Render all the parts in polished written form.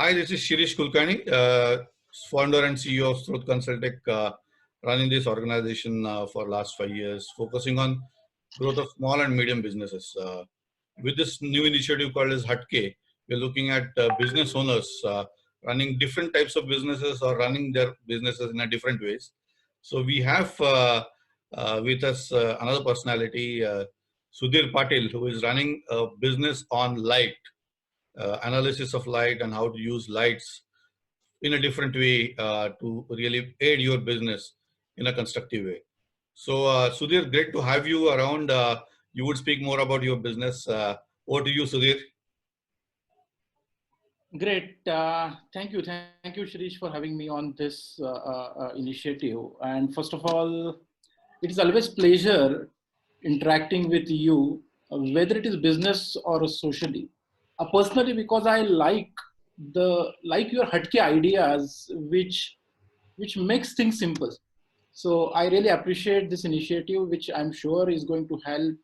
Hi, this is Shirish Kulkarni, founder and CEO of Sroth Consultech, running this organization for last 5 years, focusing on growth of small and medium businesses. With this new initiative called as Hatke, we're looking at business owners running different types of businesses or running their businesses in a different ways. So we have with us another personality, Sudhir Patil, who is running a business on light, analysis of light and how to use lights in a different way to really aid your business in a constructive way. So, Sudhir, great to have you around. You would speak more about your business. Over to you, Sudhir. Great. Thank you. Thank you, Shirish, for having me on this initiative. And first of all, it is always pleasure interacting with you, whether it is business or socially. Personally, because I like your Hatke ideas, which makes things simple. So I really appreciate this initiative, which I'm sure is going to help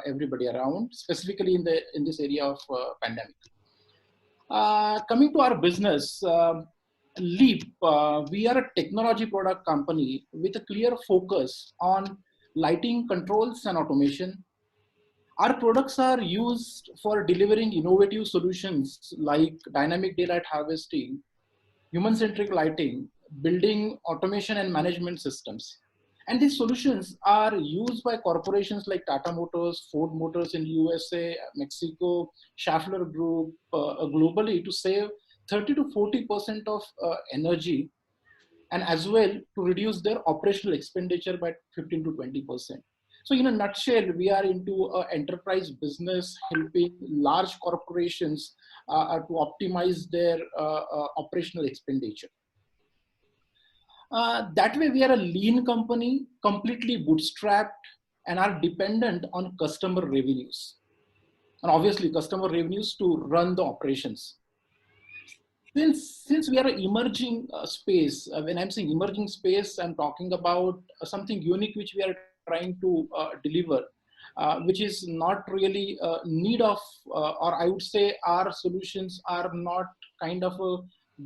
everybody around, specifically in this area of pandemic. Coming to our business, Leap, we are a technology product company with a clear focus on lighting controls and automation. Our products are used for delivering innovative solutions like dynamic daylight harvesting, human-centric lighting, building automation and management systems. And these solutions are used by corporations like Tata Motors, Ford Motors in USA, Mexico, Schaeffler Group, globally to save 30 to 40% of energy, and as well to reduce their operational expenditure by 15 to 20%. So in a nutshell, we are into enterprise business, helping large corporations to optimize their operational expenditure. That way, we are a lean company, completely bootstrapped, and are dependent on customer revenues. And obviously, customer revenues to run the operations. Since we are an emerging space, when I'm saying emerging space, I'm talking about something unique which we are trying to deliver, which is not really need of, or I would say our solutions are not kind of a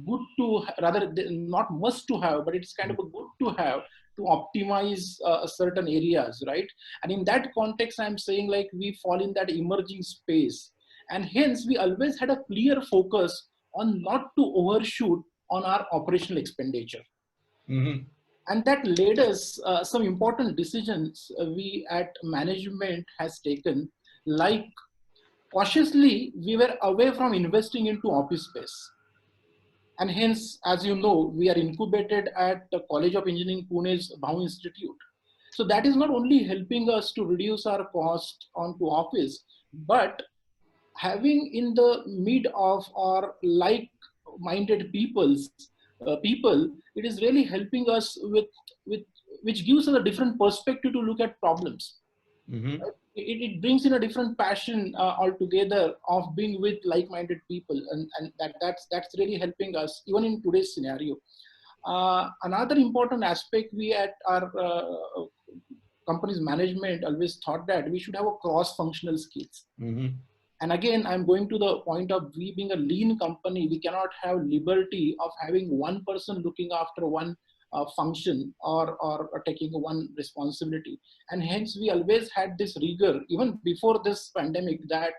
good to, rather not must to have, but it's kind of a good to have to optimize certain areas, right? And in that context, I'm saying like we fall in that emerging space. And hence we always had a clear focus on not to overshoot on our operational expenditure. Mm-hmm. And that led us some important decisions we at management has taken, like cautiously we were away from investing into office space. And hence, as you know, we are incubated at the College of Engineering Pune's Bhau Institute. So that is not only helping us to reduce our cost onto office, but having in the mid of our like-minded people, it is really helping us with which gives us a different perspective to look at problems. Mm-hmm. It brings in a different passion altogether of being with like-minded people, and that's really helping us even in today's scenario. Another important aspect, we at our company's management always thought that we should have a cross-functional skills. Mm-hmm. And again, I'm going to the point of we being a lean company, we cannot have liberty of having one person looking after one function or taking one responsibility. And hence we always had this rigor, even before this pandemic, that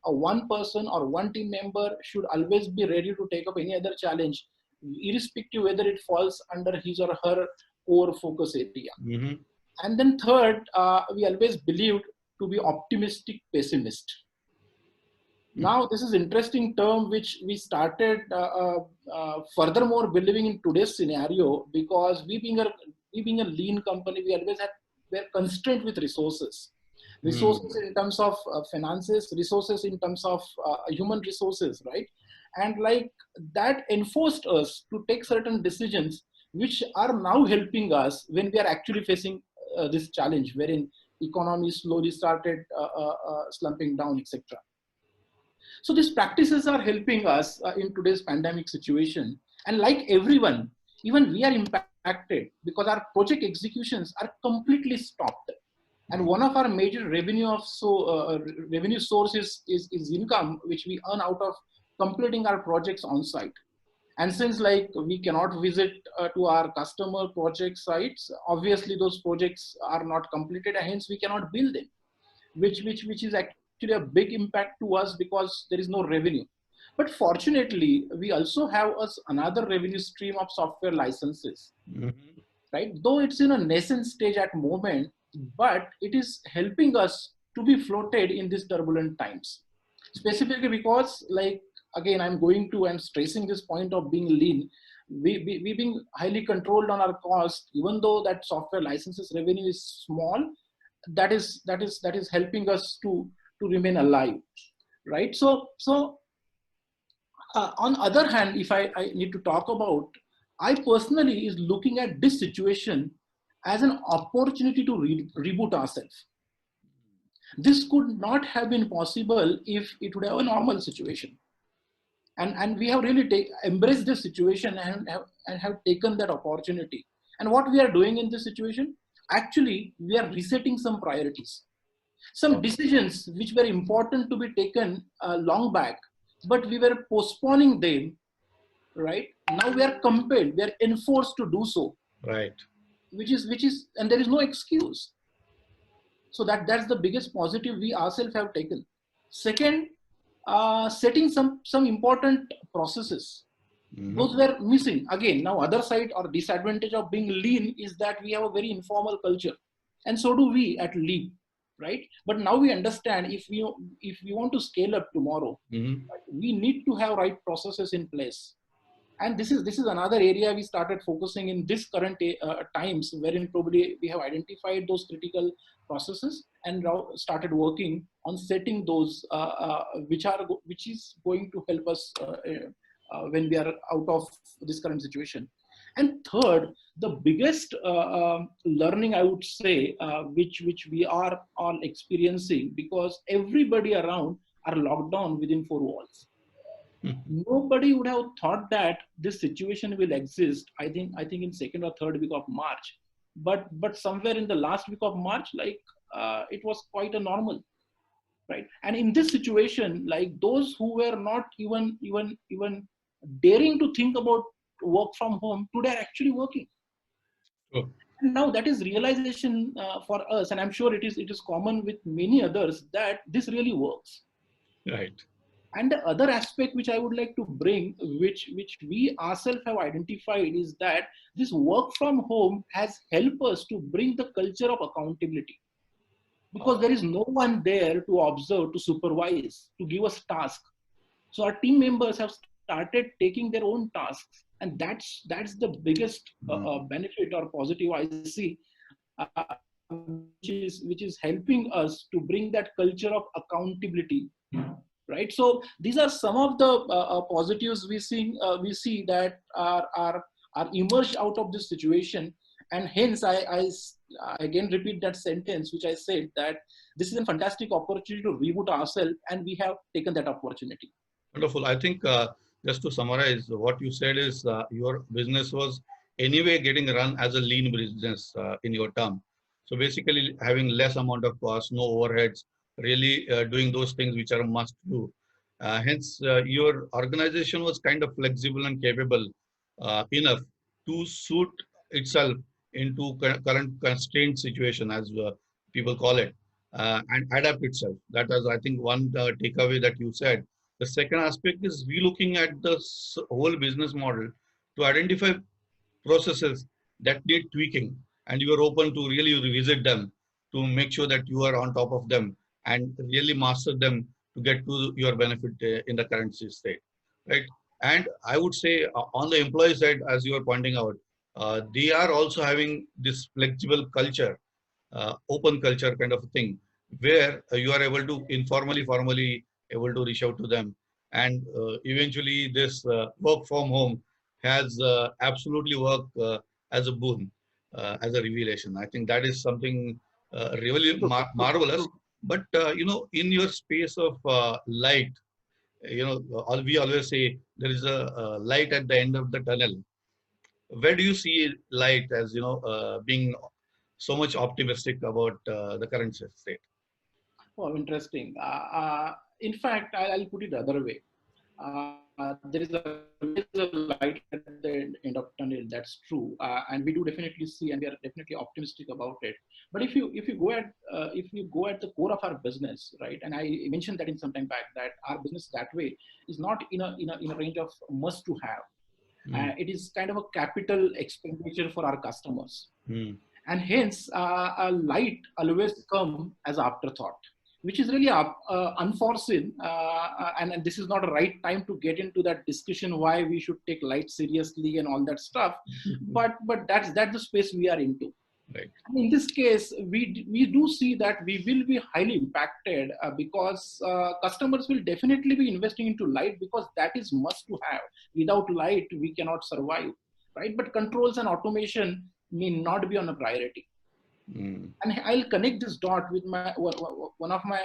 one person or one team member should always be ready to take up any other challenge, irrespective whether it falls under his or her core focus area. Mm-hmm. And then third, we always believed to be optimistic pessimist. Now, this is interesting term which we started furthermore believing in today's scenario, because we being a lean company, we always were constrained with resources. Resources in terms of finances, resources in terms of human resources, right? And like that enforced us to take certain decisions which are now helping us when we are actually facing this challenge, wherein economy slowly started slumping down, etc. So these practices are helping us in today's pandemic situation. And like everyone, even we are impacted because our project executions are completely stopped. And one of our major revenue sources is income, which we earn out of completing our projects on site. And since like we cannot visit to our customer project sites, obviously those projects are not completed and hence we cannot bill them, which is actually a big impact to us because there is no revenue. But fortunately, we also have another revenue stream of software licenses, Mhm. right? Though it's in a nascent stage at moment, but it is helping us to be floated in these turbulent times. Specifically because, like, again, I'm stressing this point of being lean. We being highly controlled on our cost, even though that software licenses revenue is small, that is helping us to remain alive, right? So on other hand, if I need to talk about, I personally is looking at this situation as an opportunity to reboot ourselves. This could not have been possible if it would have a normal situation. And we have really embraced this situation and have taken that opportunity. And what we are doing in this situation, actually, we are resetting some priorities. Some decisions which were important to be taken long back, but we were postponing them, right? Now we are compelled, we are enforced to do so, Right. which is, and there is no excuse. So that's the biggest positive we ourselves have taken. Second, setting some important processes. Those Mhm. were missing. Again, now other side or disadvantage of being lean is that we have a very informal culture, and so do we at Leap, right? But now we understand if we want to scale up tomorrow, Mhm. right, we need to have right processes in place. And this is another area we started focusing in this current times, wherein probably we have identified those critical processes and now started working on setting those which is going to help us when we are out of this current situation. And third, the biggest learning I would say, which we are all experiencing, because everybody around are locked down within four walls. Mhm. Nobody would have thought that this situation will exist. I think in second or third week of March, but somewhere in the last week of March, like it was quite a normal, right? And in this situation, like those who were not even daring to think about work from home today are actually working. Sure. And now that is realization for us, and I'm sure it is common with many others, that this really works. Right. And the other aspect which I would like to bring, which we ourselves have identified, is that this work from home has helped us to bring the culture of accountability, because there is no one there to observe, to supervise, to give us tasks. So our team members have started taking their own tasks, and that's the biggest Mhm. benefit or positive I see, which is helping us to bring that culture of accountability, right? So these are some of the positives we see that are emerged out of this situation. And hence I again repeat that sentence which I said, that this is a fantastic opportunity to reboot ourselves, and we have taken that opportunity. Wonderful. I think just to summarize, what you said is your business was anyway getting run as a lean business in your term. So basically, having less amount of cost, no overheads, really doing those things which are a must do. Hence, your organization was kind of flexible and capable enough to suit itself into current constrained situation, as people call it, and adapt itself. That was, I think, one takeaway that you said. The second aspect is relooking at the whole business model to identify processes that need tweaking, and you are open to really revisit them to make sure that you are on top of them and really master them to get to your benefit in the current state, right? And I would say on the employee side, as you are pointing out, they are also having this flexible culture, open culture kind of a thing, where you are able to informally, formally able to reach out to them. And eventually, this work from home has absolutely worked as a boon, as a revelation. I think that is something really True, true, marvelous. true. But in your space of light, we always say there is a light at the end of the tunnel. Where do you see light as being so much optimistic about the current state? Oh, interesting. In fact, I'll put it the other way. there is always a light at the end of tunnel. That's true, and we do definitely see, and we are definitely optimistic about it. But if you go at the core of our business, right? And I mentioned that in some time back that our business that way is not in a range of must to have. It is kind of a capital expenditure for our customers, and hence a light always come as afterthought, which is really unforeseen, and this is not a right time to get into that discussion why we should take light seriously and all that stuff. But that's the space we are into. Right. And in this case, we do see that we will be highly impacted because customers will definitely be investing into light because that is must to have. Without light, we cannot survive, right? But controls and automation may not be on a priority. And I'll connect this dot with one of my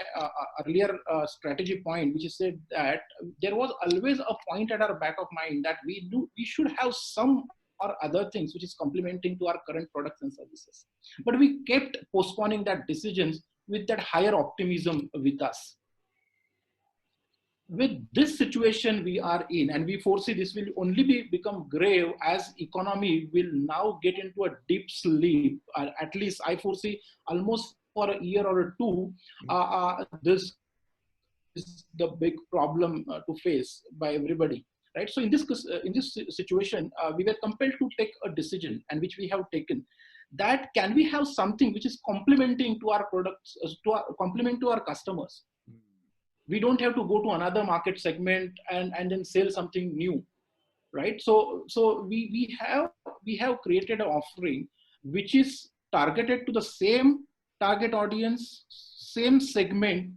earlier strategy point, which is said that there was always a point at our back of mind that we should have some or other things which is complementing to our current products and services. But we kept postponing that decisions with that higher optimism with us. With this situation we are in, and we foresee this will only become grave as economy will now get into a deep sleep. At least I foresee almost for a year or two, this is the big problem to face by everybody. Right. So in this situation, we were compelled to take a decision, and which we have taken. That can we have something which is complementing to our products, complement to our customers. We don't have to go to another market segment and then sell something new, right? So we have created an offering which is targeted to the same target audience, same segment,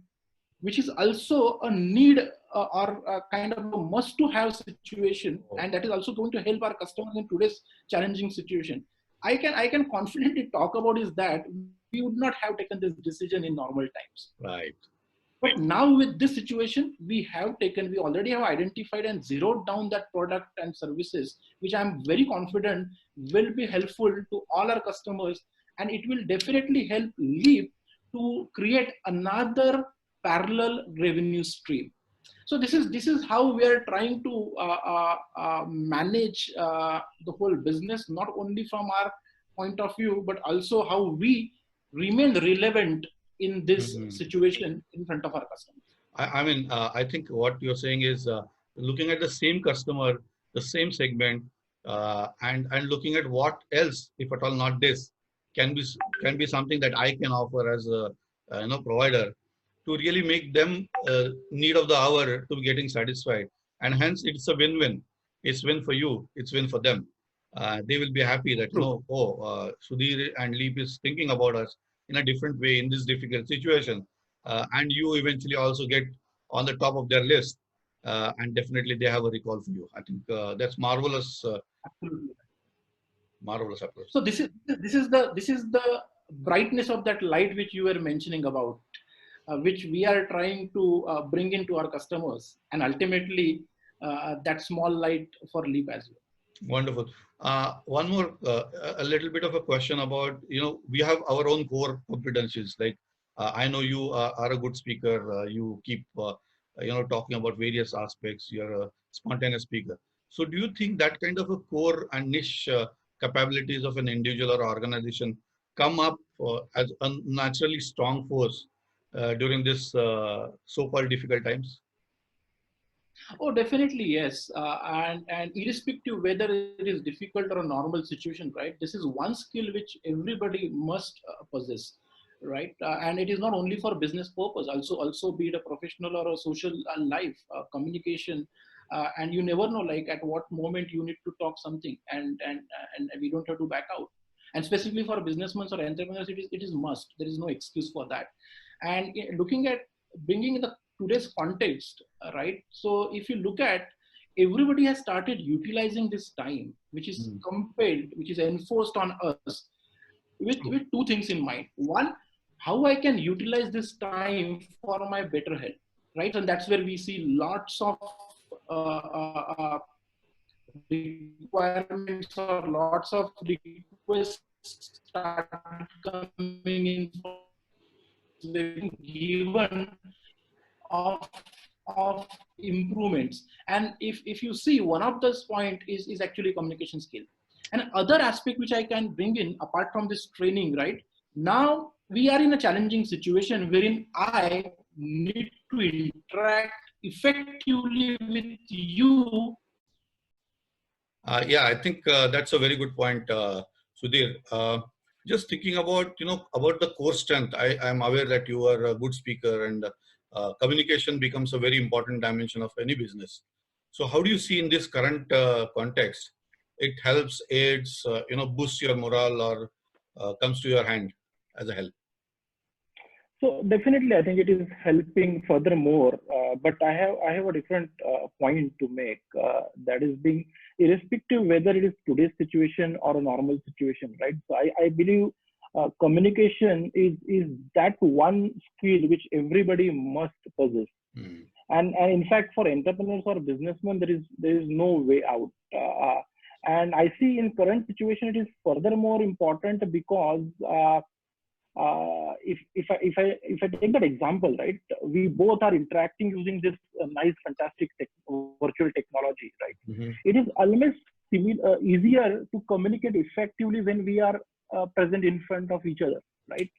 which is also a need or a kind of a must to have situation, and that is also going to help our customers in today's challenging situation. I can confidently talk about is that we would not have taken this decision in normal times. Right. But now with this situation, we already have identified and zeroed down that product and services, which I'm very confident will be helpful to all our customers, and it will definitely help Leap to create another parallel revenue stream. So this is how we are trying to manage the whole business, not only from our point of view, but also how we remain relevant in this situation in front of our customers. I think what you're saying is looking at the same customer, the same segment, and looking at what else, if at all not this, can be something that I can offer as a provider to really make them need of the hour to be getting satisfied, and hence it's a win-win. It's win for you, it's win for them. They will be happy that Sudhir and Leap is thinking about us in a different way in this difficult situation, and you eventually also get on the top of their list, and definitely they have a recall for you. I think that's marvelous. Absolutely. Marvelous approach. So this is the brightness of that light which you were mentioning about, which we are trying to bring into our customers, and ultimately that small light for Leap as well. Wonderful. One more, a little bit of a question about, we have our own core competencies. Like, I know you are a good speaker. You keep, talking about various aspects. You're a spontaneous speaker. So do you think that kind of a core and niche capabilities of an individual or organization come up as a naturally strong force during this so-called difficult times? Oh, definitely, yes. And irrespective whether it is difficult or a normal situation, right? This is one skill which everybody must possess, right? And it is not only for business purpose, also be it a professional or a social life, communication. And you never know, like at what moment you need to talk something, and we don't have to back out. And specifically for businessmen or entrepreneurs, it is must. There is no excuse for that. And looking at bringing the today's context, right? So if you look at, everybody has started utilizing this time, which is compelled, which is enforced on us, with two things in mind. One, how I can utilize this time for my better health, right? And that's where we see lots of requirements or lots of requests start coming in, given of of improvements. And if you see, one of those point is actually communication skill. And other aspect which I can bring in apart from this training, right? Now we are in a challenging situation wherein I need to interact effectively with you. Yeah, I think that's a very good point, Sudhir. Just thinking about about the core strength. I am aware that you are a good speaker, and communication becomes a very important dimension of any business. So, how do you see in this current context, it helps, aids, boosts your morale, or comes to your hand as a help? So definitely, I think it is helping furthermore. But I have a different point to make. That is being irrespective whether it is today's situation or a normal situation, right? So I believe communication is that one skill which everybody must possess. Mm. And in fact, for entrepreneurs or businessmen, there is no way out. And I see in current situation it is furthermore important because. If I take that example, right, we both are interacting using this nice, fantastic virtual technology, right? Mm-hmm. It is almost easier to communicate effectively when we are present in front of each other, right?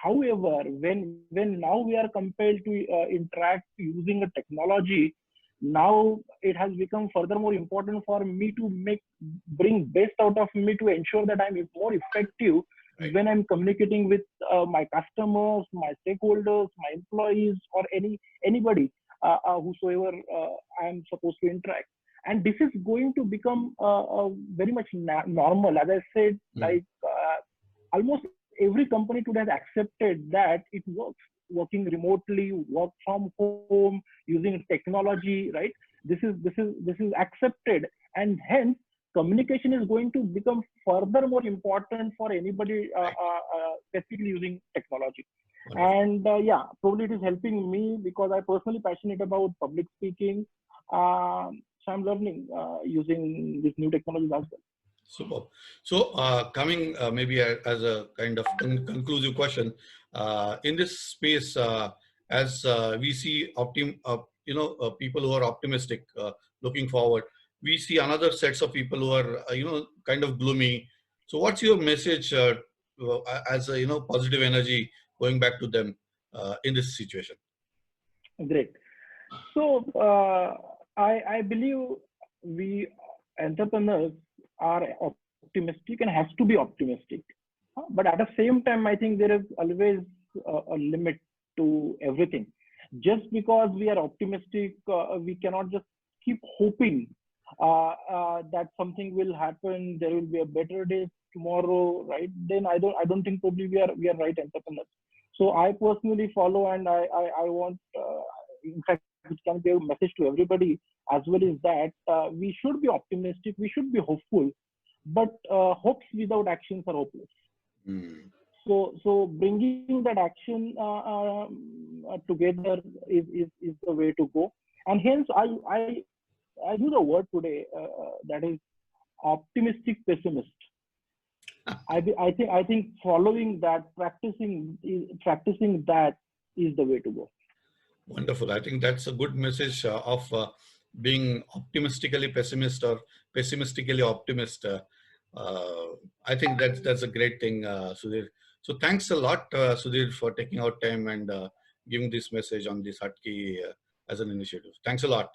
However, when now we are compelled to interact using a technology, now it has become furthermore important for me to bring best out of me to ensure that I'm more effective. Right. When I'm communicating with my customers, my stakeholders, my employees, or anybody whosoever I'm supposed to interact, and this is going to become very much normal. As I said, like almost every company today has accepted that it works. Working remotely, work from home, using technology, right? This is accepted, and hence communication is going to become further more important for anybody specifically using technology. And yeah, probably it is helping me because I'm personally passionate about public speaking. So I'm learning using this new technology as well. Super. So coming maybe as a kind of conclusive question, in this space, as we see people who are optimistic, looking forward, we see another sets of people who are kind of gloomy. So what's your message as a positive energy going back to them in this situation? Great. So I believe we entrepreneurs are optimistic and has to be optimistic, but at the same time I think there is always a limit to everything. Just because we are optimistic, we cannot just keep hoping that something will happen, there will be a better day tomorrow, right? Then I don't think probably we are right entrepreneurs. So I personally follow, and I want in fact it can be a message to everybody as well, is that we should be optimistic, we should be hopeful, but hopes without actions are hopeless. So bringing that action together is the way to go. And hence I use a word today that is optimistic pessimist. I think following that, practicing that is the way to go. Wonderful. I think that's a good message of being optimistically pessimist or pessimistically optimist. I think that's a great thing, Sudhir. So thanks a lot, Sudhir, for taking out time and giving this message on this Hutki as an initiative. Thanks a lot.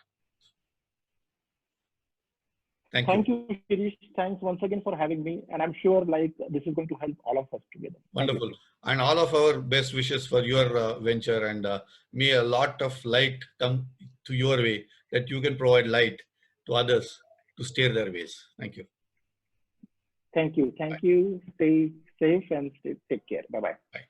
Thank you, Shirish. Thanks once again for having me. And I'm sure this is going to help all of us together. Wonderful. And all of our best wishes for your venture, and may a lot of light come to your way, that you can provide light to others to steer their ways. Thank you. Thank you. Thank you. Stay safe and take care. Bye-bye. Bye.